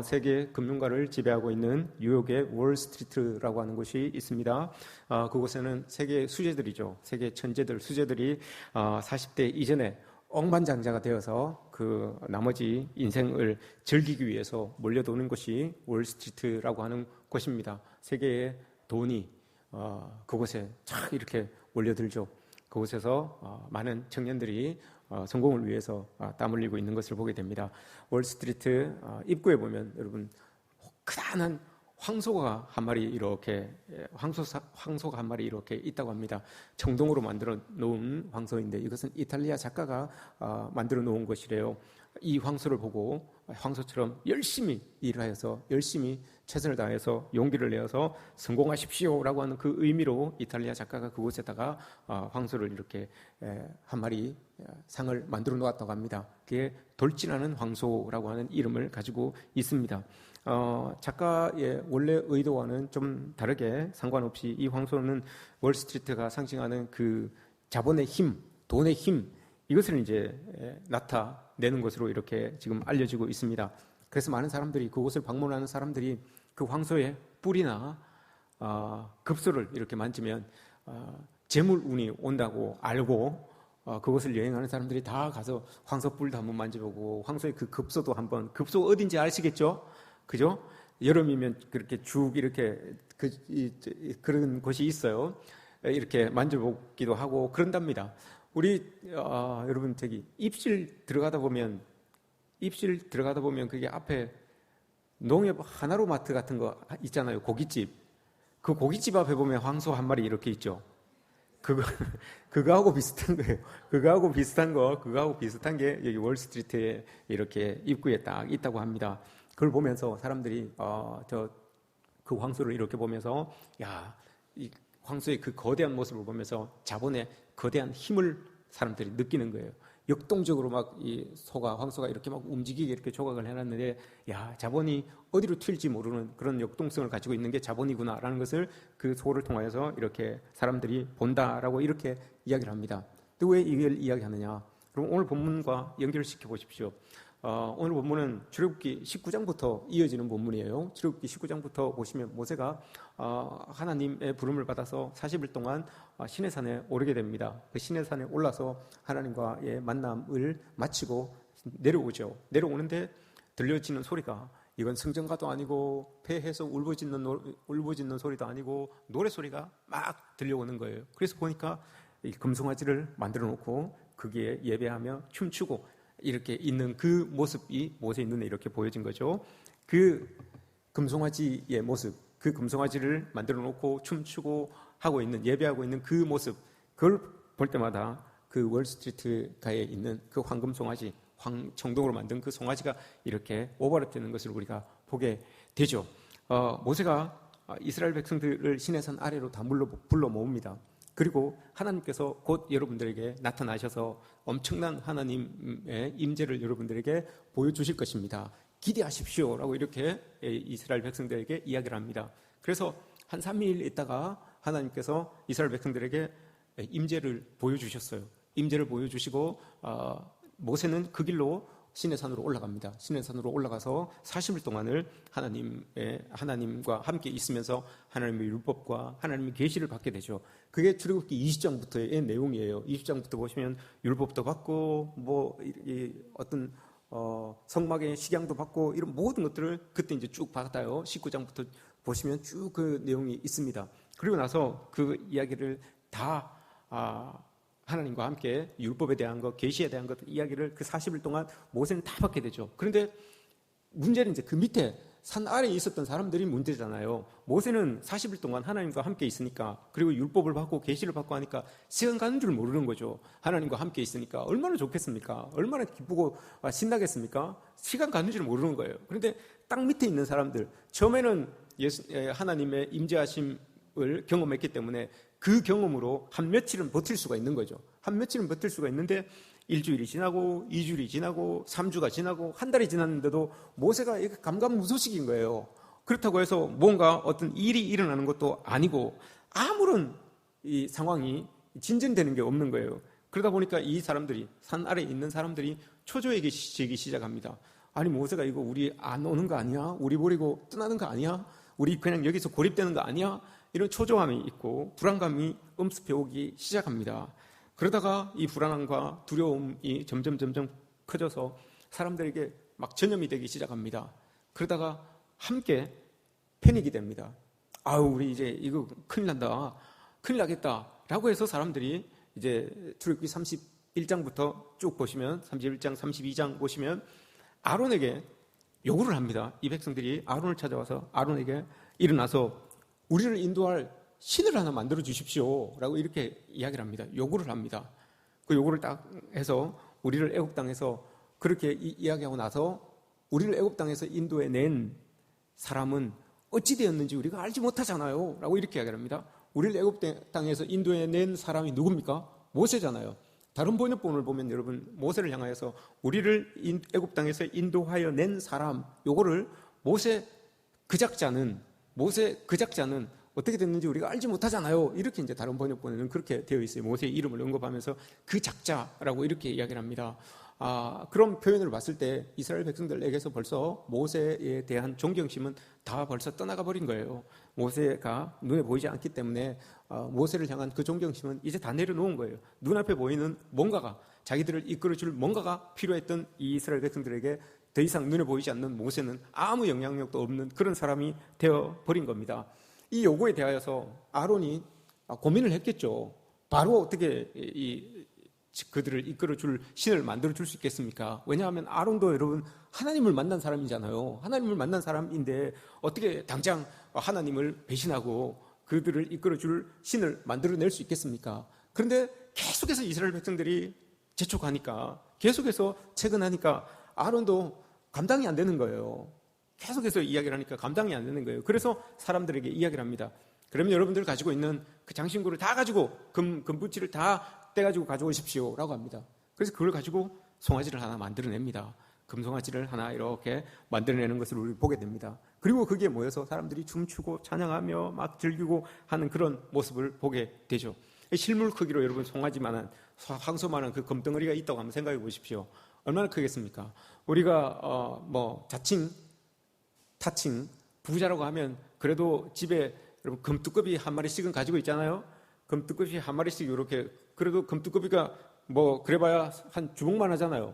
세계 금융가를 지배하고 있는 뉴욕의 월스트리트라고 하는 곳이 있습니다. 그곳에는 세계 수재들이죠. 세계 천재들, 수재들이 40대 이전에 억만장자가 되어서 그 나머지 인생을 즐기기 위해서 몰려도는 곳이 월스트리트라고 하는 곳입니다. 세계의 돈이 그곳에 쫙 이렇게 몰려들죠. 그곳에서 많은 청년들이 성공을 위해서 땀 흘리고 있는 것을 보게 됩니다. 월스트리트 입구에 보면 여러분 크다란 황소가 한 마리 이렇게 황소가 한 마리 이렇게 있다고 합니다. 청동으로 만들어 놓은 황소인데 이것은 이탈리아 작가가 만들어 놓은 것이래요. 이 황소를 보고 황소처럼 열심히 일하여서 열심히 최선을 다해서 용기를 내어서 성공하십시오라고 하는 그 의미로 이탈리아 작가가 그곳에다가 황소를 이렇게 한 마리 상을 만들어 놓았다고 합니다. 그게 돌진하는 황소라고 하는 이름을 가지고 있습니다. 작가의 원래 의도와는 좀 다르게 상관없이 이 황소는 월스트리트가 상징하는 그 자본의 힘, 돈의 힘, 이것을 이제 나타내는 것으로 이렇게 지금 알려지고 있습니다. 그래서 많은 사람들이 그곳을 방문하는 사람들이 그 황소의 뿔이나 급소를 이렇게 만지면 재물운이 온다고 알고 그곳을 여행하는 사람들이 다 가서 황소 뿔도 한번 만져보고 황소의 그 급소도 한번, 급소 어딘지 아시겠죠? 그죠? 여름이면 그렇게 쭉 이렇게 그런 곳이 있어요. 이렇게 만져보기도 하고 그런답니다. 우리 여러분 저기 입실 들어가다 보면 그게 앞에 농협 하나로마트 같은 거 있잖아요. 고깃집. 그 고깃집 앞에 보면 황소 한 마리 이렇게 있죠. 그거하고 비슷한 거예요. 그거하고 비슷한 게 여기 월스트리트에 이렇게 입구에 딱 있다고 합니다. 그걸 보면서 사람들이 그 황소를 이렇게 보면서 이 황소의 그 거대한 모습을 보면서 자본의 거대한 힘을 사람들이 느끼는 거예요. 역동적으로 막 이 황소가 이렇게 막 움직이게 이렇게 조각을 해놨는데, 자본이 어디로 튈지 모르는 그런 역동성을 가지고 있는 게 자본이구나라는 것을 그 소를 통해서 이렇게 사람들이 본다라고 이렇게 이야기를 합니다. 또 왜 이걸 이야기하느냐? 그럼 오늘 본문과 연결시켜 보십시오. 오늘 본문은 출애굽기 19장부터 이어지는 본문이에요. 출애굽기 19장부터 보시면 모세가 하나님의 부름을 받아서 40일 동안 시내산에 오르게 됩니다. 그 시내산에 올라서 하나님과의 만남을 마치고 내려오죠. 내려오는데 들려지는 소리가 이건 성전가도 아니고 폐해서 울부짖는 소리도 아니고 노래소리가 막 들려오는 거예요. 그래서 보니까 이 금송아지를 만들어 놓고 거기에 예배하며 춤추고 이렇게 있는 그 모습이 모세의 눈에 이렇게 보여진 거죠. 그 금송아지의 모습, 그 금송아지를 만들어 놓고 춤추고 하고 있는, 예배하고 있는 그 모습, 그걸 볼 때마다 그 월스트리트가에 있는 그 황금송아지, 청동으로 만든 그 송아지가 이렇게 오버랩되는 것을 우리가 보게 되죠. 모세가 이스라엘 백성들을 시내산 아래로 다 불러 모읍니다. 그리고 하나님께서 곧 여러분들에게 나타나셔서 엄청난 하나님의 임재를 여러분들에게 보여주실 것입니다. 기대하십시오라고 이렇게 이스라엘 백성들에게 이야기를 합니다. 그래서 한 3일 있다가 하나님께서 이스라엘 백성들에게 임재를 보여주셨어요. 임재를 보여주시고 모세는 그 길로 시내산으로 올라갑니다. 시내산으로 올라가서 40일 동안을 하나님과 함께 있으면서 하나님의 율법과 하나님의 계시를 받게 되죠. 그게 출애굽기 20장부터의 내용이에요. 20장부터 보시면 율법도 받고 어떤 성막의 식양도 받고 이런 모든 것들을 그때 이제 쭉 받아요. 19장부터 보시면 쭉 그 내용이 있습니다. 그리고 나서 그 이야기를 다 하나님과 함께 율법에 대한 것, 계시에 대한 것 이야기를 그 40일 동안 모세는 다 받게 되죠. 그런데 문제는 이제 그 밑에 산 아래에 있었던 사람들이 문제잖아요. 모세는 40일 동안 하나님과 함께 있으니까, 그리고 율법을 받고 계시를 받고 하니까 시간 가는 줄 모르는 거죠. 하나님과 함께 있으니까 얼마나 좋겠습니까? 얼마나 기쁘고 신나겠습니까? 시간 가는 줄 모르는 거예요. 그런데 딱 밑에 있는 사람들, 처음에는 하나님의 임재하심을 경험했기 때문에 그 경험으로 한 며칠은 버틸 수가 있는 거죠. 한 며칠은 버틸 수가 있는데 일주일이 지나고 2주일이 지나고 3주가 지나고 한 달이 지났는데도 모세가 감감무소식인 거예요. 그렇다고 해서 뭔가 어떤 일이 일어나는 것도 아니고 아무런 이 상황이 진전되는 게 없는 거예요. 그러다 보니까 이 사람들이, 산 아래에 있는 사람들이 초조해지기 시작합니다. 아니 모세가 이거 우리 안 오는 거 아니야? 우리 버리고 떠나는 거 아니야? 우리 그냥 여기서 고립되는 거 아니야? 이런 초조함이 있고 불안감이 엄습해 오기 시작합니다. 그러다가 이 불안함과 두려움이 점점 커져서 사람들에게 막 전염이 되기 시작합니다. 그러다가 함께 패닉이 됩니다. 아우 우리 이제 이거 큰일 난다, 큰일 나겠다 라고 해서 사람들이 이제 출애굽기 31장부터 쭉 보시면 31장 32장 보시면 아론에게 요구를 합니다. 이 백성들이 아론을 찾아와서 아론에게 일어나서 우리를 인도할 신을 하나 만들어 주십시오 라고 이렇게 이야기를 합니다. 요구를 합니다. 그 요구를 딱 해서 우리를 애굽 땅에서 그렇게 이야기하고 나서 우리를 애굽 땅에서 인도해 낸 사람은 어찌 되었는지 우리가 알지 못하잖아요 라고 이렇게 이야기를 합니다. 우리를 애굽 땅에서 인도해 낸 사람이 누굽니까? 모세잖아요. 다른 번역본을 보면 여러분 모세를 향하여서 우리를 애굽 땅에서 인도하여 낸 사람, 요거를 모세 그 작자는 어떻게 됐는지 우리가 알지 못하잖아요. 이렇게 이제 다른 번역본에는 그렇게 되어 있어요. 모세의 이름을 언급하면서 그 작자라고 이렇게 이야기를 합니다. 그런 표현을 봤을 때 이스라엘 백성들에게서 벌써 모세에 대한 존경심은 다 벌써 떠나가 버린 거예요. 모세가 눈에 보이지 않기 때문에 모세를 향한 그 존경심은 이제 다 내려놓은 거예요. 눈앞에 보이는 뭔가가, 자기들을 이끌어줄 뭔가가 필요했던 이 이스라엘 백성들에게 더 이상 눈에 보이지 않는 모세는 아무 영향력도 없는 그런 사람이 되어버린 겁니다. 이 요구에 대하여서 아론이 고민을 했겠죠. 바로 어떻게 그들을 이끌어줄 신을 만들어줄 수 있겠습니까? 왜냐하면 아론도 여러분 하나님을 만난 사람이잖아요. 하나님을 만난 사람인데 어떻게 당장 하나님을 배신하고 그들을 이끌어줄 신을 만들어낼 수 있겠습니까? 그런데 계속해서 이스라엘 백성들이 재촉하니까, 계속해서 채근하니까 아론도 감당이 안 되는 거예요. 계속해서 이야기를 하니까 감당이 안 되는 거예요. 그래서 사람들에게 이야기를 합니다. 그러면 여러분들 가지고 있는 그 장신구를 다 가지고 금붙이를 다 떼가지고 가져오십시오 라고 합니다. 그래서 그걸 가지고 송아지를 하나 만들어냅니다. 금송아지를 하나 이렇게 만들어내는 것을 우리 보게 됩니다. 그리고 그게 모여서 사람들이 춤추고 찬양하며 막 즐기고 하는 그런 모습을 보게 되죠. 실물 크기로 여러분 송아지만한, 황소만한 그 금덩어리가 있다고 한번 생각해 보십시오. 얼마나 크겠습니까? 우리가 자칭 타칭 부자라고 하면 그래도 집에 여러분 금뚜껑이 한 마리씩은 가지고 있잖아요. 금뚜껑이 한 마리씩 이렇게, 그래도 금뚜껑이가 그래봐야 한 주먹만 하잖아요.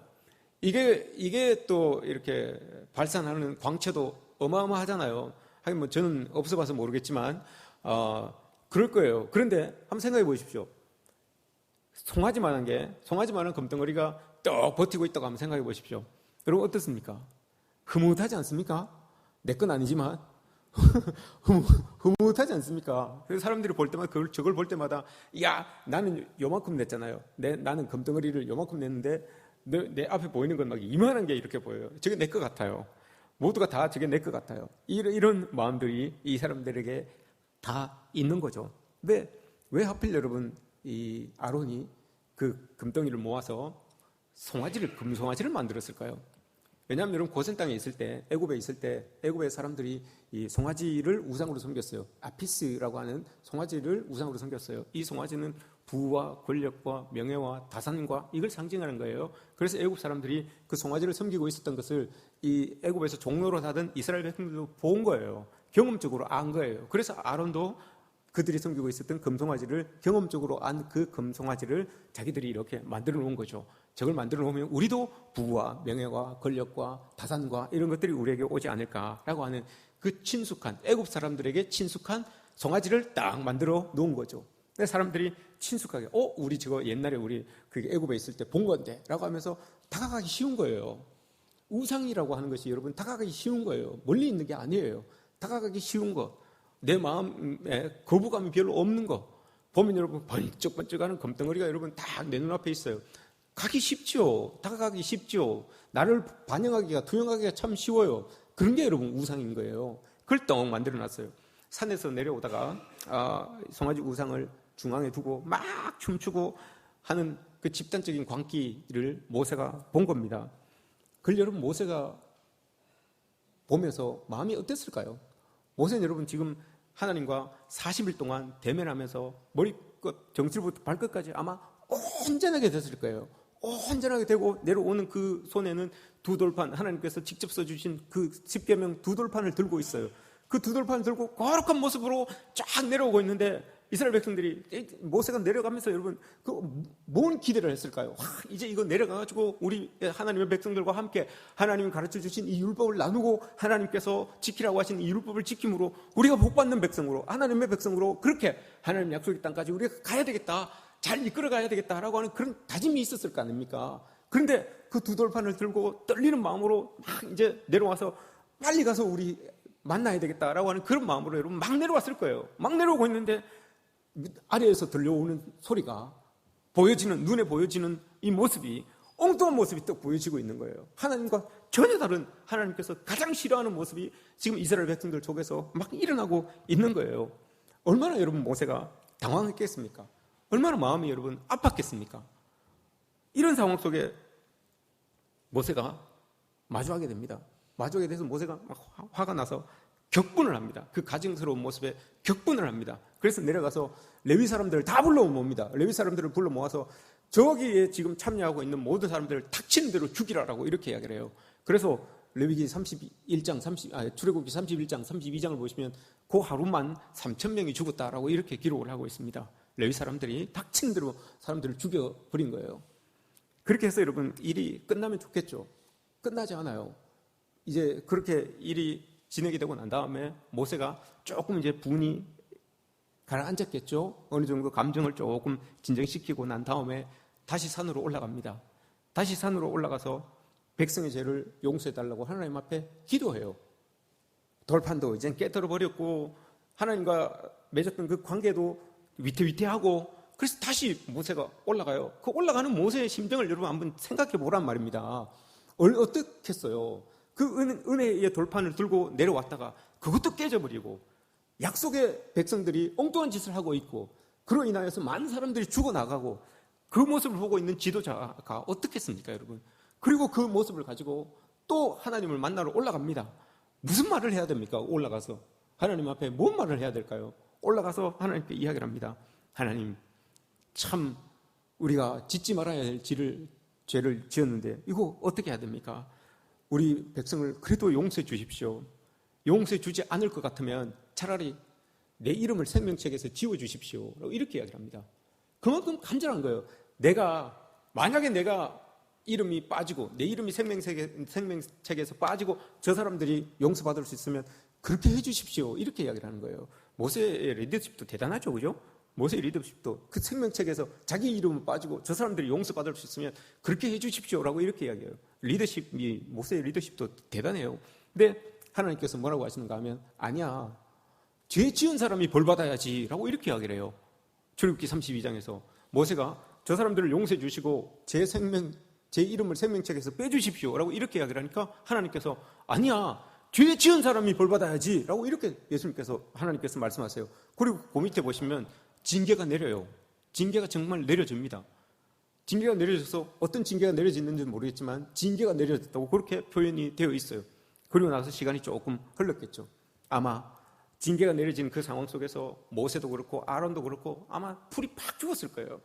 이게 또 이렇게 발산하는 광채도 어마어마하잖아요. 하긴 저는 없어봐서 모르겠지만 그럴 거예요. 그런데 한번 생각해 보십시오. 송아지만한 금덩어리가 떡 버티고 있다고 한번 생각해 보십시오. 여러분 어떻습니까? 흐뭇하지 않습니까? 내 건 아니지만 흐뭇하지 않습니까? 그래서 사람들이 볼 때마다 저걸 볼 때마다 야 나는 요만큼 냈잖아요. 나는 금덩어리를 요만큼 냈는데 내 앞에 보이는 건 막 이만한 게 이렇게 보여요. 저게 내 것 같아요. 모두가 다 저게 내 것 같아요. 이런 마음들이 이 사람들에게 다 있는 거죠. 왜 하필 여러분 이 아론이 그 금덩이를 모아서 금송아지를 만들었을까요? 왜냐하면 여러분 고센 땅에 있을 때, 애굽에 있을 때 애굽의 사람들이 이 송아지를 우상으로 섬겼어요. 아피스라고 하는 송아지를 우상으로 섬겼어요. 이 송아지는 부와 권력과 명예와 다산과 이걸 상징하는 거예요. 그래서 애굽 사람들이 그 송아지를 섬기고 있었던 것을 이 애굽에서 종로로 사던 이스라엘 백성들도 본 거예요. 경험적으로 안 거예요. 그래서 아론도 그들이 섬기고 있었던 금송아지를 경험적으로 안 그 금송아지를 자기들이 이렇게 만들어 놓은 거죠. 저걸 만들어 놓으면 우리도 부와 명예와 권력과 다산과 이런 것들이 우리에게 오지 않을까라고 하는 그 친숙한, 애굽 사람들에게 친숙한 송아지를 딱 만들어 놓은 거죠. 사람들이 친숙하게 우리 저거 옛날에 우리 그 애굽에 있을 때 본 건데 라고 하면서 다가가기 쉬운 거예요. 우상이라고 하는 것이 여러분 다가가기 쉬운 거예요. 멀리 있는 게 아니에요. 다가가기 쉬운 것, 내 마음에 거부감이 별로 없는 것 보면 여러분 번쩍번쩍하는 금덩어리가 여러분 딱 내 눈앞에 있어요. 가기 쉽죠. 다가가기 쉽죠. 나를 반영하기가, 투영하기가 참 쉬워요. 그런 게 여러분 우상인 거예요. 그걸 떡 만들어놨어요. 산에서 내려오다가 송아지 우상을 중앙에 두고 막 춤추고 하는 그 집단적인 광기를 모세가 본 겁니다. 그걸 여러분 모세가 보면서 마음이 어땠을까요? 모세는 여러분 지금 하나님과 40일 동안 대면하면서 머리끝 정실부터 발끝까지 아마 온전하게 됐을 거예요. 온전하게 되고 내려오는 그 손에는 두 돌판, 하나님께서 직접 써주신 그 십계명 두 돌판을 들고 있어요. 그 두 돌판을 들고 거룩한 모습으로 쫙 내려오고 있는데 이스라엘 백성들이, 모세가 내려가면서 여러분 뭔 기대를 했을까요? 이제 이거 내려가가지고 우리 하나님의 백성들과 함께 하나님이 가르쳐주신 이 율법을 나누고 하나님께서 지키라고 하신 이 율법을 지킴으로 우리가 복받는 백성으로, 하나님의 백성으로 그렇게 하나님 약속의 땅까지 우리가 가야 되겠다, 잘 이끌어가야 되겠다라고 하는 그런 다짐이 있었을 거 아닙니까? 그런데 그 두 돌판을 들고 떨리는 마음으로 막 이제 내려와서 빨리 가서 우리 만나야 되겠다라고 하는 그런 마음으로 여러분 막 내려왔을 거예요. 막 내려오고 있는데 아래에서 들려오는 소리가, 보여지는, 눈에 보여지는 이 모습이, 엉뚱한 모습이 또 보여지고 있는 거예요. 하나님과 전혀 다른, 하나님께서 가장 싫어하는 모습이 지금 이스라엘 백성들 속에서 막 일어나고 있는 거예요. 얼마나 여러분 모세가 당황했겠습니까? 얼마나 마음이 여러분 아팠겠습니까? 이런 상황 속에 모세가 마주하게 됩니다. 마주하게 돼서 모세가 막 화가 나서 격분을 합니다. 그 가증스러운 모습에 격분을 합니다. 그래서 내려가서 레위 사람들을 다 불러 모읍니다. 레위 사람들을 불러 모아서 저기에 지금 참여하고 있는 모든 사람들을 닥치는 대로 죽이라라고 이렇게 이야기를 해요. 그래서 레위기 31장, 출애굽기 31장, 32장을 보시면 그 하루만 3,000명이 죽었다라고 이렇게 기록을 하고 있습니다. 레위 사람들이 닥치는 대로 사람들을 죽여버린 거예요. 그렇게 해서 여러분 일이 끝나면 좋겠죠. 끝나지 않아요. 이제 그렇게 일이 진행이 되고 난 다음에 모세가 조금 이제 분이 가라앉았겠죠. 어느 정도 감정을 조금 진정시키고 난 다음에 다시 산으로 올라갑니다. 다시 산으로 올라가서 백성의 죄를 용서해달라고 하나님 앞에 기도해요. 돌판도 이제 깨뜨려 버렸고 하나님과 맺었던 그 관계도 위태위태하고, 그래서 다시 모세가 올라가요. 그 올라가는 모세의 심정을 여러분 한번 생각해 보란 말입니다. 어떻겠어요? 그 은혜의 돌판을 들고 내려왔다가 그것도 깨져버리고 약속의 백성들이 엉뚱한 짓을 하고 있고 그로 인하여서 많은 사람들이 죽어나가고 그 모습을 보고 있는 지도자가 어떻겠습니까, 여러분? 그리고 그 모습을 가지고 또 하나님을 만나러 올라갑니다. 무슨 말을 해야 됩니까? 올라가서 하나님 앞에 뭔 말을 해야 될까요? 올라가서 하나님께 이야기를 합니다. 하나님, 참 우리가 짓지 말아야 할 죄를 지었는데 이거 어떻게 해야 됩니까? 우리 백성을 그래도 용서해 주십시오. 용서해 주지 않을 것 같으면 차라리 내 이름을 생명책에서 지워주십시오. 이렇게 이야기를 합니다. 그만큼 간절한 거예요. 만약에 내가 이름이 빠지고 내 이름이 생명책에서 빠지고 저 사람들이 용서받을 수 있으면 그렇게 해주십시오. 이렇게 이야기를 하는 거예요. 모세의 리더십도 대단하죠, 그죠? 모세의 리더십도 그 생명책에서 자기 이름은 빠지고 저 사람들이 용서받을 수 있으면 그렇게 해주십시오라고 이렇게 이야기해요. 모세의 리더십도 대단해요. 근데 하나님께서 뭐라고 하시는가 하면, 아니야, 죄 지은 사람이 벌 받아야지 라고 이렇게 이야기를 해요. 출애굽기 32장에서 모세가 저 사람들을 용서해 주시고 제 이름을 생명책에서 빼주십시오 라고 이렇게 이야기를 하니까 하나님께서, 아니야, 죄 지은 사람이 벌 받아야지 라고 이렇게 하나님께서 말씀하세요. 그리고 그 밑에 보시면 징계가 내려요. 징계가 정말 내려집니다. 징계가 내려져서 어떤 징계가 내려지는지는 모르겠지만 징계가 내려졌다고 그렇게 표현이 되어 있어요. 그리고 나서 시간이 조금 흘렀겠죠. 아마 징계가 내려진 그 상황 속에서 모세도 그렇고 아론도 그렇고 아마 풀이 팍 죽었을 거예요.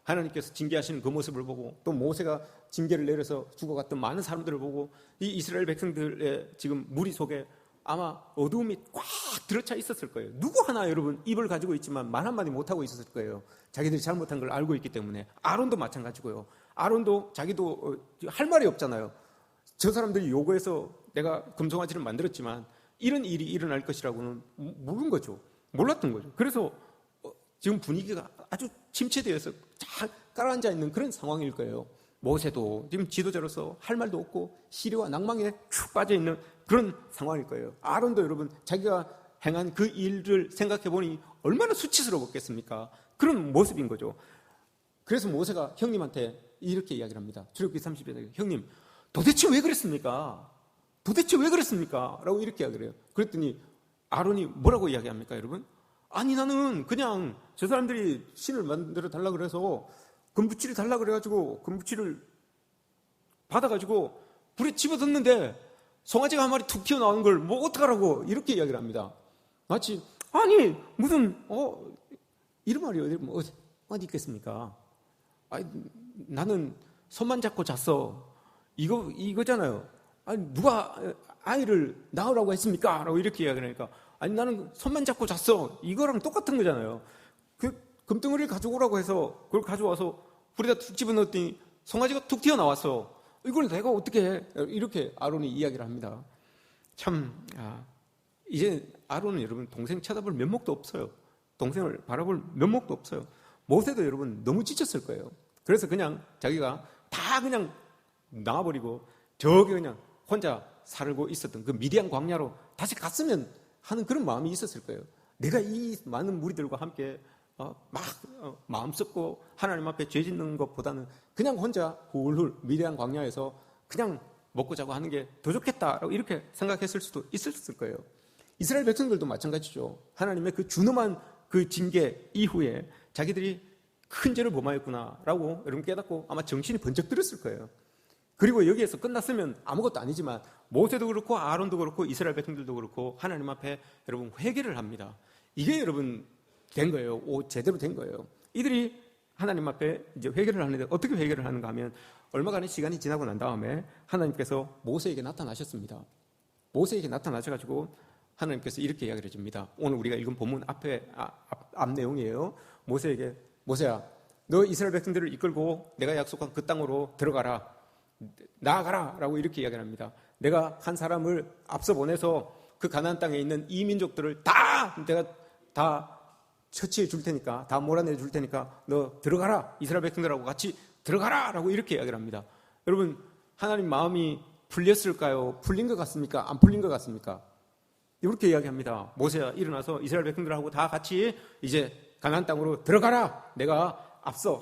하나님께서 징계하시는 그 모습을 보고 또 모세가 징계를 내려서 죽어갔던 많은 사람들을 보고 이 이스라엘 백성들의 지금 무리 속에 아마 어두움이 꽉 들어차 있었을 거예요. 누구 하나 여러분 입을 가지고 있지만 말 한마디 못하고 있었을 거예요. 자기들이 잘못한 걸 알고 있기 때문에. 아론도 마찬가지고요. 아론도 자기도 할 말이 없잖아요. 저 사람들이 요구해서 내가 금송아지를 만들었지만 이런 일이 일어날 것이라고는 모르는 거죠. 몰랐던 거죠. 그래서 지금 분위기가 아주 침체되어서 잘 깔아앉아 있는 그런 상황일 거예요. 모세도 지금 지도자로서 할 말도 없고 시리와 낭망에 쭉 빠져있는 그런 상황일 거예요. 아론도 여러분 자기가 행한 그 일을 생각해 보니 얼마나 수치스러웠겠습니까? 그런 모습인 거죠. 그래서 모세가 형님한테 이렇게 이야기를 합니다. 출애굽기 30장에 형님 도대체 왜 그랬습니까? 도대체 왜 그랬습니까? 라고 이렇게 이야기를 해요. 그랬더니 아론이 뭐라고 이야기합니까, 여러분? 아니 나는 그냥 저 사람들이 신을 만들어 달라 그래서 금붙이를 달라 그래가지고 금붙이를 받아가지고 불에 집어넣는데 송아지가 한 마리 툭 튀어나오는 걸 뭐 어떡하라고 이렇게 이야기를 합니다. 마치 아니 무슨 이런 말이 어디 있겠습니까? 아니, 나는 손만 잡고 잤어. 이거잖아요. 아니, 누가 아이를 낳으라고 했습니까? 라고 이렇게 이야기하니까, 아니, 나는 손만 잡고 잤어. 이거랑 똑같은 거잖아요. 그 금덩어리를 가져오라고 해서 그걸 가져와서 불에다 툭 집어넣었더니 송아지가 툭 튀어나왔어. 이걸 내가 어떻게 해? 이렇게 아론이 이야기를 합니다. 참, 이제 아론은 여러분 동생 쳐다볼 면목도 없어요. 동생을 바라볼 면목도 없어요. 모세도 여러분 너무 지쳤을 거예요. 그래서 그냥 자기가 다 그냥 나와버리고 저기 그냥 혼자 살고 있었던 그 미디안 광야로 다시 갔으면 하는 그런 마음이 있었을 거예요. 내가 이 많은 무리들과 함께 마음 썩고 하나님 앞에 죄 짓는 것보다는 그냥 혼자 훌훌 미디안 광야에서 그냥 먹고 자고 하는 게 더 좋겠다라고 이렇게 생각했을 수도 있었을 거예요. 이스라엘 백성들도 마찬가지죠. 하나님의 그 준엄한 그 징계 이후에 자기들이 큰 죄를 범하였구나라고 여러분 깨닫고 아마 정신이 번쩍 들었을 거예요. 그리고 여기에서 끝났으면 아무것도 아니지만 모세도 그렇고 아론도 그렇고 이스라엘 백성들도 그렇고 하나님 앞에 여러분 회개를 합니다. 이게 여러분 된 거예요. 제대로 된 거예요. 이들이 하나님 앞에 이제 회개를 하는데 어떻게 회개를 하는가 하면 얼마간의 시간이 지나고 난 다음에 하나님께서 모세에게 나타나셨습니다. 모세에게 나타나셔가지고 하나님께서 이렇게 이야기를 해줍니다. 오늘 우리가 읽은 본문 앞 내용이에요. 모세에게, 모세야, 너 이스라엘 백성들을 이끌고 내가 약속한 그 땅으로 들어가라. 나아가라. 라고 이렇게 이야기를 합니다. 내가 한 사람을 앞서 보내서 그 가나안 땅에 있는 이 민족들을 내가 다 처치해 줄 테니까, 다 몰아내 줄 테니까 너 들어가라. 이스라엘 백성들하고 같이 들어가라. 라고 이렇게 이야기를 합니다. 여러분, 하나님 마음이 풀렸을까요? 풀린 것 같습니까? 안 풀린 것 같습니까? 이렇게 이야기합니다. 모세야, 일어나서 이스라엘 백성들하고 다 같이 이제 가나안 땅으로 들어가라. 내가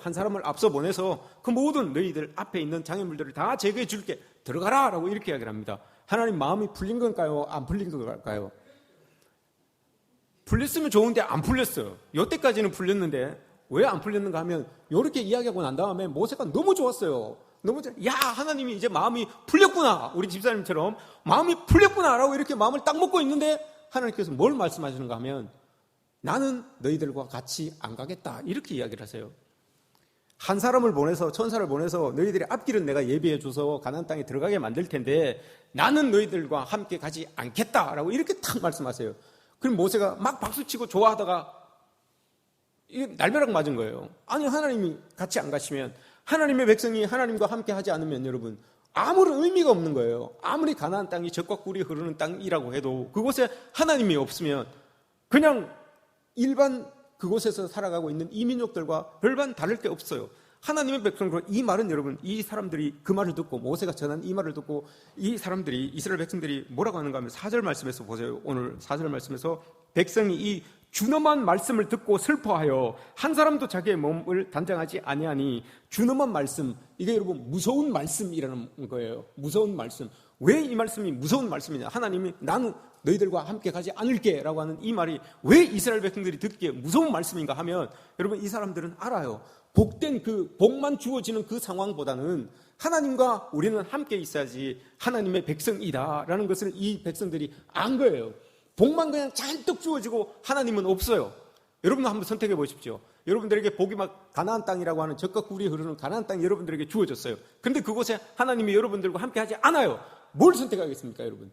한 사람을 앞서 보내서 그 모든 너희들 앞에 있는 장애물들을 다 제거해 줄게. 들어가라. 라고 이렇게 이야기를 합니다. 하나님 마음이 풀린 건가요? 안 풀린 건가요? 풀렸으면 좋은데 안 풀렸어요. 여태까지는 풀렸는데 왜 안 풀렸는가 하면 이렇게 이야기하고 난 다음에 모세가 너무 좋았어요. 하나님이 이제 마음이 풀렸구나. 우리 집사님처럼 마음이 풀렸구나. 라고 이렇게 마음을 딱 먹고 있는데 하나님께서 뭘 말씀하시는가 하면 나는 너희들과 같이 안 가겠다. 이렇게 이야기를 하세요. 한 사람을 보내서 천사를 보내서 너희들의 앞길은 내가 예비해 줘서 가나안 땅에 들어가게 만들 텐데 나는 너희들과 함께 가지 않겠다라고 이렇게 딱 말씀하세요. 그럼 모세가 막 박수치고 좋아하다가 이게 날벼락 맞은 거예요. 아니, 하나님이 같이 안 가시면, 하나님의 백성이 하나님과 함께 하지 않으면 여러분 아무런 의미가 없는 거예요. 아무리 가나안 땅이 젖과 꿀이 흐르는 땅이라고 해도 그곳에 하나님이 없으면 그냥 일반 그곳에서 살아가고 있는 이민족들과 별반 다를 게 없어요. 하나님의 백성으로 이 말은 여러분, 이 사람들이 그 말을 듣고 모세가 전한 이 말을 듣고 이 사람들이, 이스라엘 백성들이 뭐라고 하는가 하면 4절 말씀에서 보세요. 오늘 4절 말씀에서 백성이 이 준엄한 말씀을 듣고 슬퍼하여 한 사람도 자기의 몸을 단장하지 아니하니, 준엄한 말씀, 이게 여러분 무서운 말씀이라는 거예요. 무서운 말씀. 왜 이 말씀이 무서운 말씀이냐? 하나님이 나는 너희들과 함께 가지 않을게 라고 하는 이 말이 왜 이스라엘 백성들이 듣기에 무서운 말씀인가 하면 여러분, 이 사람들은 알아요. 복된 복만 주어지는 그 상황보다는 하나님과 우리는 함께 있어야지 하나님의 백성이다 라는 것을 이 백성들이 안 거예요. 복만 그냥 잔뜩 주어지고 하나님은 없어요. 여러분 한번 선택해 보십시오. 여러분들에게 복이 막 가나안 땅이라고 하는 젖과 꿀이 흐르는 가나안 땅이 여러분들에게 주어졌어요. 그런데 그곳에 하나님이 여러분들과 함께 하지 않아요. 뭘 선택하겠습니까, 여러분?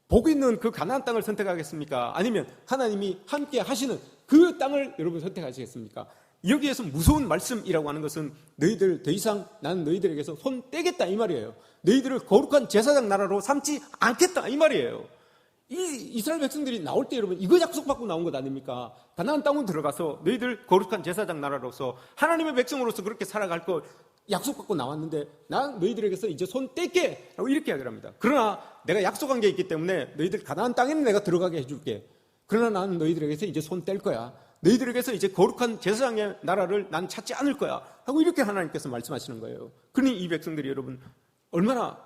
복 있는 그 가나안 땅을 선택하겠습니까? 아니면 하나님이 함께 하시는 그 땅을 여러분 선택하시겠습니까? 여기에서 무서운 말씀이라고 하는 것은 너희들 더 이상 나는 너희들에게서 손 떼겠다 이 말이에요. 너희들을 거룩한 제사장 나라로 삼지 않겠다 이 말이에요. 이 이스라엘 백성들이 나올 때 여러분 이거 약속받고 나온 것 아닙니까? 가나안 땅으로 들어가서 너희들 거룩한 제사장 나라로서 하나님의 백성으로서 그렇게 살아갈 것 약속받고 나왔는데 난 너희들에게서 이제 손 뗄게 라고 이렇게 이야기를 합니다. 그러나 내가 약속한 게 있기 때문에 너희들 가나안 땅에는 내가 들어가게 해줄게. 그러나 나는 너희들에게서 이제 손 뗄 거야. 너희들에게서 이제 거룩한 제사장의 나라를 난 찾지 않을 거야 하고 이렇게 하나님께서 말씀하시는 거예요. 그러니 이 백성들이 여러분 얼마나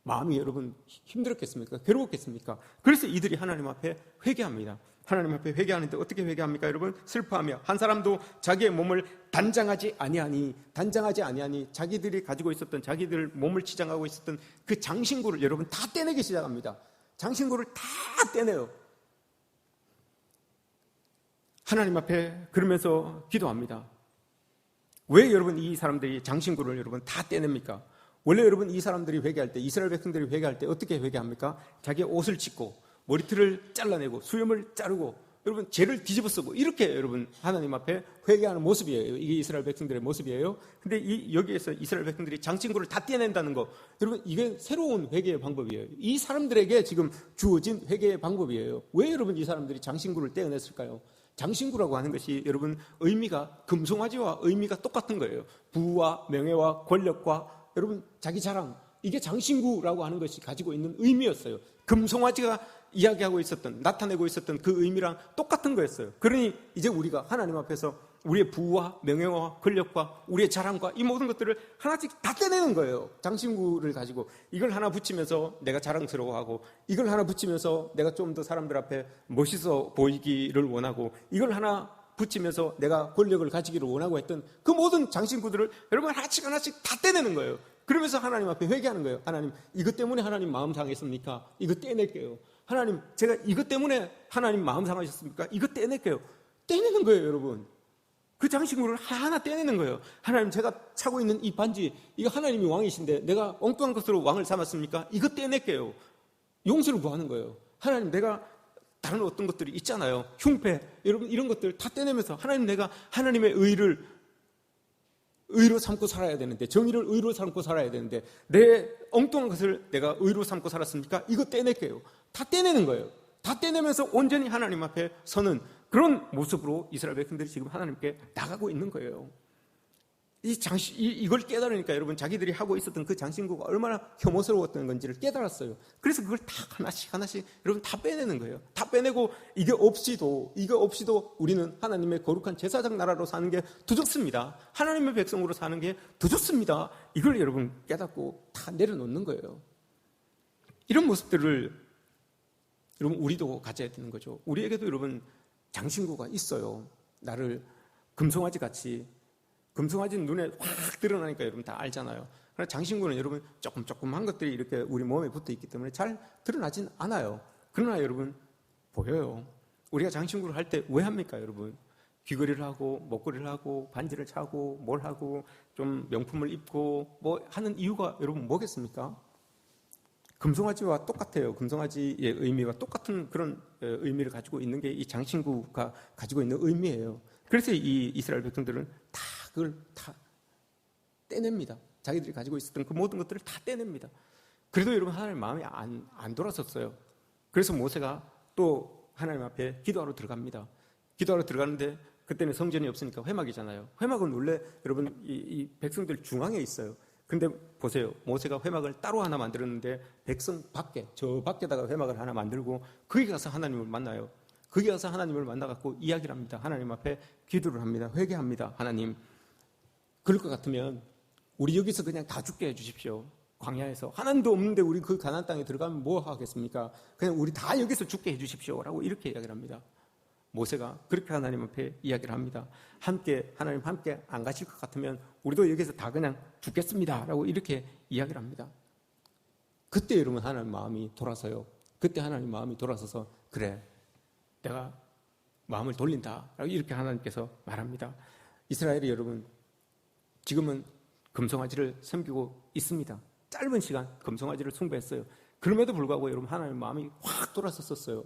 마음이 여러분 힘들었겠습니까? 괴로웠겠습니까? 그래서 이들이 하나님 앞에 회개합니다. 하나님 앞에 회개하는데 어떻게 회개합니까? 여러분 슬퍼하며 한 사람도 자기의 몸을 단장하지 아니하니 자기들이 가지고 있었던 자기들 몸을 치장하고 있었던 그 장신구를 여러분 다 떼내기 시작합니다. 장신구를 다 떼내요. 하나님 앞에 그러면서 기도합니다. 왜 여러분 이 사람들이 장신구를 여러분 다 떼냅니까? 원래 여러분 이 사람들이 회개할 때, 이스라엘 백성들이 회개할 때 어떻게 회개합니까? 자기의 옷을 찢고 머리털을 잘라내고 수염을 자르고 여러분 죄를 뒤집어 쓰고 이렇게 여러분 하나님 앞에 회개하는 모습이에요. 이게 이스라엘 백성들의 모습이에요. 근데 여기에서 이스라엘 백성들이 장신구를 다 떼낸다는 거, 여러분 이게 새로운 회개의 방법이에요. 이 사람들에게 지금 주어진 회개의 방법이에요. 왜 여러분 이 사람들이 장신구를 떼어냈을까요? 장신구라고 하는 것이 여러분 의미가 금송아지와 의미가 똑같은 거예요. 부와 명예와 권력과 여러분 자기 자랑, 이게 장신구라고 하는 것이 가지고 있는 의미였어요. 금송아지가 이야기하고 있었던, 나타내고 있었던 그 의미랑 똑같은 거였어요. 그러니 이제 우리가 하나님 앞에서 우리의 부와 명예와 권력과 우리의 자랑과 이 모든 것들을 하나씩 다 떼내는 거예요. 장신구를 가지고 이걸 하나 붙이면서 내가 자랑스러워하고, 이걸 하나 붙이면서 내가 좀 더 사람들 앞에 멋있어 보이기를 원하고, 이걸 하나 붙이면서 내가 권력을 가지기를 원하고 했던 그 모든 장신구들을 여러분 하나씩 하나씩 다 떼내는 거예요. 그러면서 하나님 앞에 회개하는 거예요. 하나님, 이것 때문에 하나님 마음 상했습니까? 이거 떼낼게요. 하나님, 제가 이것 때문에 하나님 마음 상하셨습니까? 이거 떼낼게요. 떼내는 거예요, 여러분. 그 장신구를 하나하나 떼내는 거예요. 하나님, 제가 차고 있는 이 반지, 이거 하나님이 왕이신데 내가 엉뚱한 것으로 왕을 삼았습니까? 이거 떼낼게요. 용서를 구하는 거예요. 하나님, 내가 다른 어떤 것들이 있잖아요. 흉패, 여러분 이런 것들 다 떼내면서 하나님, 내가 하나님의 의로 삼고 살아야 되는데, 정의를 의로 삼고 살아야 되는데 내 엉뚱한 것을 내가 의로 삼고 살았습니까? 이거 떼낼게요. 다 떼내는 거예요. 다 떼내면서 온전히 하나님 앞에 서는 그런 모습으로 이스라엘 백성들이 지금 하나님께 나가고 있는 거예요. 이걸 깨달으니까 여러분 자기들이 하고 있었던 그 장신구가 얼마나 혐오스러웠던 건지를 깨달았어요. 그래서 그걸 다 하나씩 여러분 다 빼내는 거예요. 다 빼내고 이게 없이도 우리는 하나님의 거룩한 제사장 나라로 사는 게 더 좋습니다. 하나님의 백성으로 사는 게 더 좋습니다. 이걸 여러분 깨닫고 다 내려놓는 거예요. 이런 모습들을 여러분 우리도 가져야 되는 거죠. 우리에게도 여러분 장신구가 있어요. 나를 금송아지 같이, 금송아지는 눈에 확 드러나니까 여러분 다 알잖아요. 그러나 장신구는 여러분 조금한 것들이 이렇게 우리 몸에 붙어 있기 때문에 잘 드러나진 않아요. 그러나 여러분 보여요. 우리가 장신구를 할 때 왜 합니까, 여러분? 귀걸이를 하고 목걸이를 하고 반지를 차고 뭘 하고 좀 명품을 입고 뭐 하는 이유가 여러분 뭐겠습니까? 금송아지와 똑같아요. 금송아지의 의미와 똑같은 그런 의미를 가지고 있는 게 이 장신구가 가지고 있는 의미예요. 그래서 이 이스라엘 백성들은 그걸 다 떼냅니다. 자기들이 가지고 있었던 그 모든 것들을 다 떼냅니다. 그래도 여러분 하나님 마음이 안 돌아섰어요. 그래서 모세가 또 하나님 앞에 기도하러 들어갑니다. 기도하러 들어가는데 그때는 성전이 없으니까 회막이잖아요. 회막은 원래 여러분 이 백성들 중앙에 있어요. 근데 보세요. 모세가 회막을 따로 하나 만들었는데 백성 밖에, 저 밖에다가 회막을 하나 만들고 거기 가서 하나님을 만나요. 거기 가서 하나님을 만나갖고 이야기를 합니다. 하나님 앞에 기도를 합니다. 회개합니다. 하나님, 그럴 것 같으면 우리 여기서 그냥 다 죽게 해주십시오. 광야에서 하나님도 없는데 우리 그 가나안 땅에 들어가면 뭐 하겠습니까? 그냥 우리 다 여기서 죽게 해주십시오 라고 이렇게 이야기를 합니다. 모세가 그렇게 하나님 앞에 이야기를 합니다. 하나님 함께 안 가실 것 같으면 우리도 여기서 다 그냥 죽겠습니다 라고 이렇게 이야기를 합니다. 그때 여러분 하나님 마음이 돌아서요. 그때 하나님 마음이 돌아서서 그래, 내가 마음을 돌린다 라고 이렇게 하나님께서 말합니다. 이스라엘이 여러분 지금은 금송아지를 섬기고 있습니다. 짧은 시간 금송아지를 숭배했어요. 그럼에도 불구하고 여러분 하나님 마음이 확 돌아섰었어요.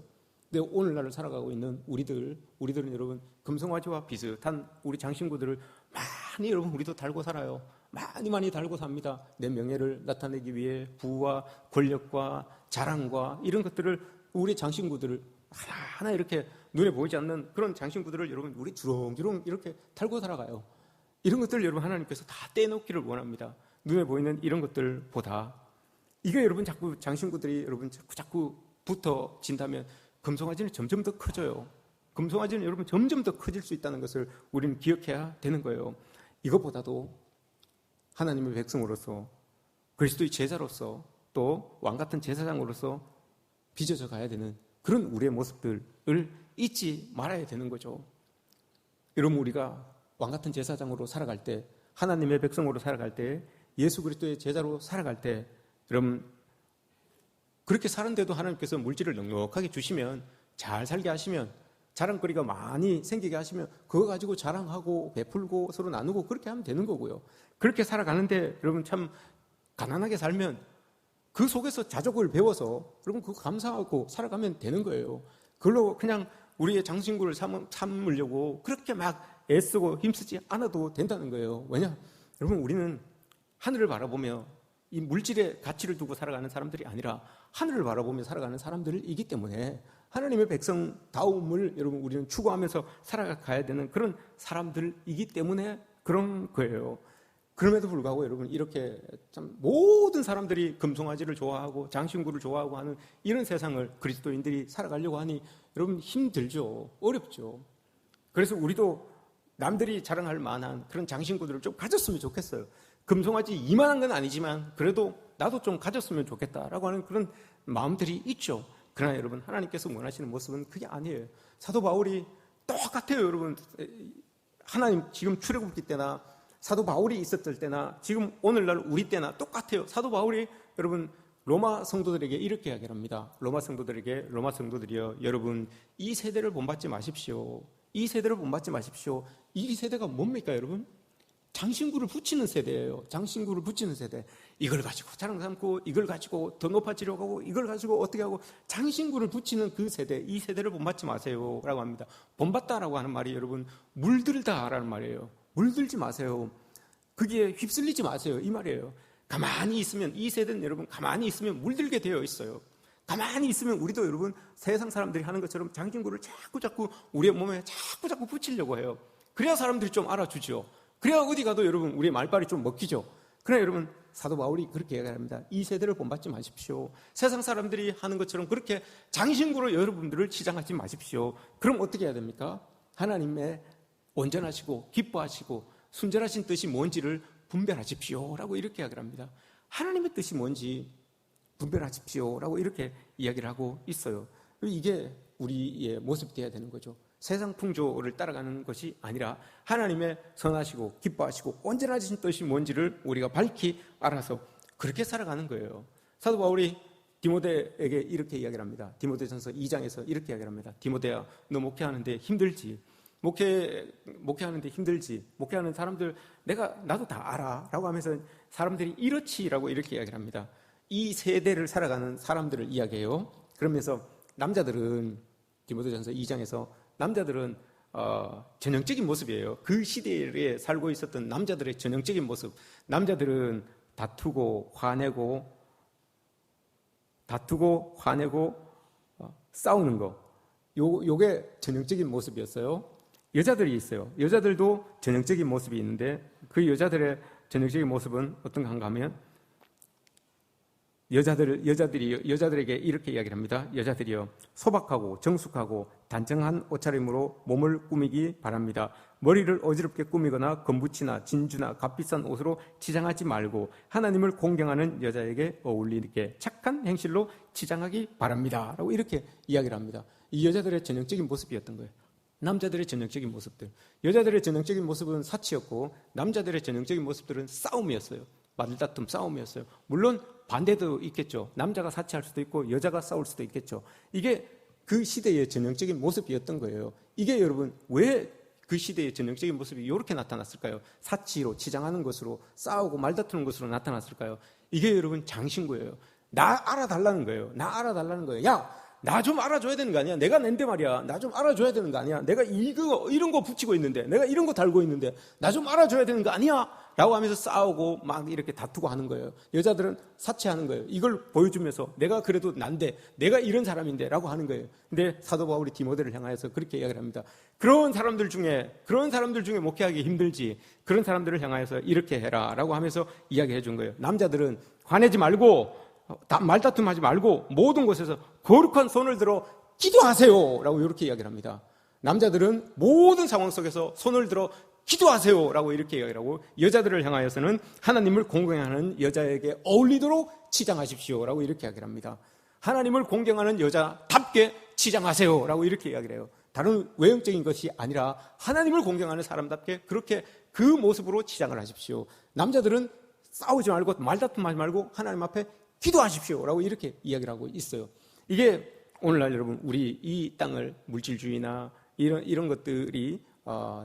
근데 오늘날을 살아가고 있는 우리들은 여러분 금송아지와 비슷한 우리 장신구들을 많이 여러분 우리도 달고 살아요. 많이 달고 삽니다. 내 명예를 나타내기 위해 부와 권력과 자랑과 이런 것들을 우리 장신구들을 하나하나 이렇게 눈에 보이지 않는 그런 장신구들을 여러분 우리 주렁주렁 이렇게 달고 살아가요. 이런 것들을 여러분 하나님께서 다 떼놓기를 원합니다. 눈에 보이는 이런 것들보다 이게 여러분 자꾸 장신구들이 여러분 자꾸 붙어진다면 금송아지는 점점 더 커져요. 금송아지는 여러분 점점 더 커질 수 있다는 것을 우리는 기억해야 되는 거예요. 이것보다도 하나님의 백성으로서 그리스도의 제자로서 또 왕같은 제사장으로서 빚어져 가야 되는 그런 우리의 모습들을 잊지 말아야 되는 거죠. 여러분 우리가 왕같은 제사장으로 살아갈 때, 하나님의 백성으로 살아갈 때, 예수 그리스도의 제자로 살아갈 때 여러분 그렇게 사는데도 하나님께서 물질을 넉넉하게 주시면, 잘 살게 하시면 자랑거리가 많이 생기게 하시면 그거 가지고 자랑하고 베풀고 서로 나누고 그렇게 하면 되는 거고요. 그렇게 살아가는데 여러분 참 가난하게 살면 그 속에서 자족을 배워서 여러분 그거 감사하고 살아가면 되는 거예요. 그걸로 그냥 우리의 장신구를 삼으려고 그렇게 막 애쓰고 힘쓰지 않아도 된다는 거예요. 왜냐? 여러분 우리는 하늘을 바라보며 이 물질의 가치를 두고 살아가는 사람들이 아니라 하늘을 바라보며 살아가는 사람들이기 때문에 하나님의 백성다움을 여러분 우리는 추구하면서 살아가야 되는 그런 사람들이기 때문에 그런 거예요. 그럼에도 불구하고 여러분 이렇게 참 모든 사람들이 금송아지를 좋아하고 장신구를 좋아하고 하는 이런 세상을 그리스도인들이 살아가려고 하니 여러분 힘들죠. 어렵죠. 그래서 우리도 남들이 자랑할 만한 그런 장신구들을 좀 가졌으면 좋겠어요. 금송아지 이만한 건 아니지만 그래도 나도 좀 가졌으면 좋겠다라고 하는 그런 마음들이 있죠. 그러나 여러분 하나님께서 원하시는 모습은 그게 아니에요. 사도 바울이 똑같아요. 여러분 하나님 지금 출애굽기 때나 사도 바울이 있었을 때나 지금 오늘날 우리 때나 똑같아요. 사도 바울이 여러분 로마 성도들에게 이렇게 이야기를 합니다. 로마 성도들이여 여러분 이 세대를 본받지 마십시오. 이 세대를 본받지 마십시오. 이 세대가 뭡니까 여러분? 장신구를 붙이는 세대예요. 장신구를 붙이는 세대. 이걸 가지고 자랑 삼고 이걸 가지고 더 높아지려고 하고 이걸 가지고 어떻게 하고 장신구를 붙이는 그 세대, 이 세대를 본받지 마세요 라고 합니다. 본받다라고 하는 말이 여러분 물들다라는 말이에요. 물들지 마세요. 거기에 휩쓸리지 마세요 이 말이에요. 가만히 있으면 이 세대는 여러분 가만히 있으면 물들게 되어 있어요. 가만히 있으면 우리도 여러분 세상 사람들이 하는 것처럼 장신구를 자꾸 우리의 몸에 자꾸 붙이려고 해요. 그래야 사람들이 좀 알아주죠. 그래야 어디 가도 여러분 우리의 말발이 좀 먹히죠. 그러나 여러분 사도 바울이 그렇게 얘기합니다. 이 세대를 본받지 마십시오. 세상 사람들이 하는 것처럼 그렇게 장신구로 여러분들을 치장하지 마십시오. 그럼 어떻게 해야 됩니까? 하나님의 온전하시고 기뻐하시고 순전하신 뜻이 뭔지를 분별하십시오 라고 이렇게 이야기를 합니다. 하나님의 뜻이 뭔지 분별하십시오 라고 이렇게 이야기를 하고 있어요. 이게 우리의 모습이 되어야 되는 거죠. 세상 풍조를 따라가는 것이 아니라 하나님의 선하시고 기뻐하시고 온전하신 뜻이 뭔지를 우리가 밝히 알아서 그렇게 살아가는 거예요. 사도 바울이 디모데에게 이렇게 이야기를 합니다. 디모데전서 2장에서 이렇게 이야기를 합니다. 디모데야 너 목회하는데 힘들지? 목회하는데 힘들지? 목회하는 사람들 나도 다 알아 라고 하면서 사람들이 이렇지라고 이렇게 이야기를 합니다. 이 세대를 살아가는 사람들을 이야기해요. 그러면서 남자들은 디모데전서 2장에서 남자들은 전형적인 모습이에요. 그 시대에 살고 있었던 남자들의 전형적인 모습. 남자들은 다투고 화내고 싸우는 거. 요게 전형적인 모습이었어요. 여자들이 있어요. 여자들도 전형적인 모습이 있는데 그 여자들의 전형적인 모습은 어떤가 하면 여자들에게 이렇게 이야기를 합니다. 여자들이여 소박하고 정숙하고 단정한 옷차림으로 몸을 꾸미기 바랍니다. 머리를 어지럽게 꾸미거나 검부치나 진주나 값비싼 옷으로 치장하지 말고 하나님을 공경하는 여자에게 어울리게 착한 행실로 치장하기 바랍니다 라고 이렇게 이야기를 합니다. 이 여자들의 전형적인 모습이었던 거예요. 남자들의 전형적인 모습들, 여자들의 전형적인 모습은 사치였고 남자들의 전형적인 모습들은 싸움이었어요. 말다툼, 싸움이었어요. 물론 반대도 있겠죠. 남자가 사치할 수도 있고 여자가 싸울 수도 있겠죠. 이게 그 시대의 전형적인 모습이었던 거예요. 이게 여러분 왜 그 시대의 전형적인 모습이 이렇게 나타났을까요? 사치로 치장하는 것으로 싸우고 말다투는 것으로 나타났을까요? 이게 여러분 장신구예요. 나 알아달라는 거예요. 야, 나 좀 알아줘야 되는 거 아니야? 내가 낸데 말이야. 나 좀 알아줘야 되는 거 아니야? 내가 이런 거 붙이고 있는데, 내가 이런 거 달고 있는데, 나 좀 알아줘야 되는 거 아니야? 라고 하면서 싸우고 막 이렇게 다투고 하는 거예요. 여자들은 사치하는 거예요. 이걸 보여주면서 내가 그래도 난데, 내가 이런 사람인데 라고 하는 거예요. 근데 사도 바울이 디모데를 향하여서 그렇게 이야기를 합니다. 그런 사람들 중에 목회하기 힘들지. 그런 사람들을 향하여서 이렇게 해라 라고 하면서 이야기해 준 거예요. 남자들은 화내지 말고 말다툼하지 말고 모든 곳에서 거룩한 손을 들어 기도하세요 라고 이렇게 이야기를 합니다. 남자들은 모든 상황 속에서 손을 들어 기도하세요 라고 이렇게 이야기를 하고 여자들을 향하여서는 하나님을 공경하는 여자에게 어울리도록 치장하십시오 라고 이렇게 이야기를 합니다. 하나님을 공경하는 여자답게 치장하세요 라고 이렇게 이야기를 해요. 다른 외형적인 것이 아니라 하나님을 공경하는 사람답게 그렇게 그 모습으로 치장을 하십시오. 남자들은 싸우지 말고 말다툼하지 말고 하나님 앞에 기도하십시오 라고 이렇게 이야기를 하고 있어요. 이게 오늘날 여러분 우리 이 땅을 물질주의나 이런 것들이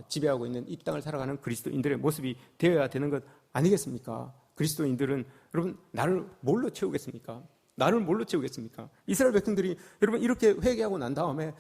지배하고 있는 이 땅을 살아가는 그리스도인들의 모습이 되어야 되는 것 아니겠습니까? 그리스도인들은 여러분 나를 뭘로 채우겠습니까? 나를 뭘로 채우겠습니까? 이스라엘 백성들이 여러분 이렇게 회개하고 난 다음에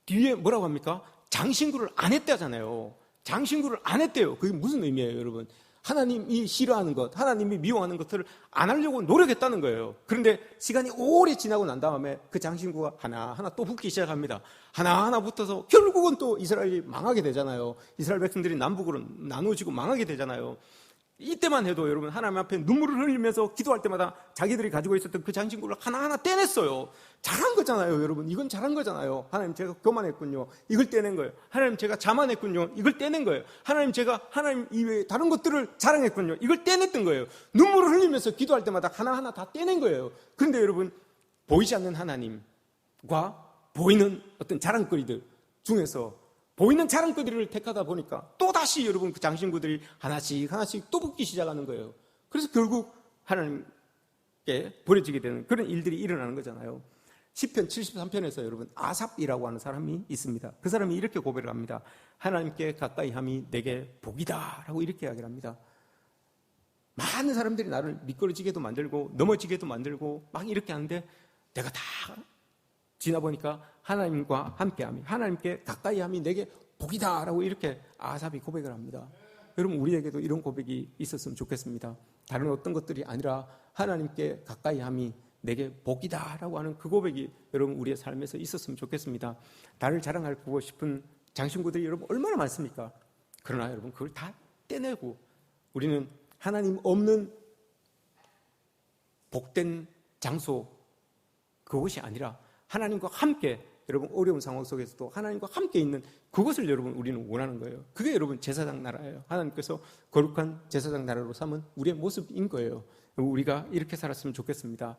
뒤에 뭐라고 합니까? 장신구를 안 했다잖아요. 장신구를 안 했대요. 그게 무슨 의미예요, 여러분? 하나님이 싫어하는 것, 하나님이 미워하는 것들을 안 하려고 노력했다는 거예요. 그런데 시간이 오래 지나고 난 다음에 그 장신구가 하나하나 또 붙기 시작합니다. 하나하나 붙어서 결국은 또 이스라엘이 망하게 되잖아요. 이스라엘 백성들이 남북으로 나누어지고 망하게 되잖아요. 이때만 해도 여러분 하나님 앞에 눈물을 흘리면서 기도할 때마다 자기들이 가지고 있었던 그 장신구를 하나하나 떼냈어요. 잘한 거잖아요, 여러분. 이건 잘한 거잖아요. 하나님 제가 교만했군요. 이걸 떼낸 거예요. 하나님 제가 자만했군요. 이걸 떼낸 거예요. 하나님 제가 하나님 이외에 다른 것들을 자랑했군요. 이걸 떼냈던 거예요. 눈물을 흘리면서 기도할 때마다 하나하나 다 떼낸 거예요. 그런데 여러분 보이지 않는 하나님과 보이는 어떤 자랑거리들 중에서 보이는 자랑거리를 택하다 보니까 또다시 여러분 그 장신구들이 하나씩 또 붙기 시작하는 거예요. 그래서 결국 하나님께 버려지게 되는 그런 일들이 일어나는 거잖아요. 시편 73편에서 여러분 아삽이라고 하는 사람이 있습니다. 그 사람이 이렇게 고백을 합니다. 하나님께 가까이 함이 내게 복이다 라고 이렇게 이야기를 합니다. 많은 사람들이 나를 미끄러지게도 만들고 넘어지게도 만들고 막 이렇게 하는데 내가 다 지나보니까 하나님과 함께함이, 하나님께 가까이함이 내게 복이다라고 이렇게 아삽이 고백을 합니다. 여러분 우리에게도 이런 고백이 있었으면 좋겠습니다. 다른 어떤 것들이 아니라 하나님께 가까이함이 내게 복이다라고 하는 그 고백이 여러분 우리의 삶에서 있었으면 좋겠습니다. 나를 자랑하고 싶은 장신구들이 여러분 얼마나 많습니까? 그러나 여러분 그걸 다 떼내고 우리는 하나님 없는 복된 장소 그것이 아니라 하나님과 함께 여러분 어려운 상황 속에서도 하나님과 함께 있는 그것을 여러분 우리는 원하는 거예요. 그게 여러분 제사장 나라예요. 하나님께서 거룩한 제사장 나라로 삼은 우리의 모습인 거예요. 우리가 이렇게 살았으면 좋겠습니다.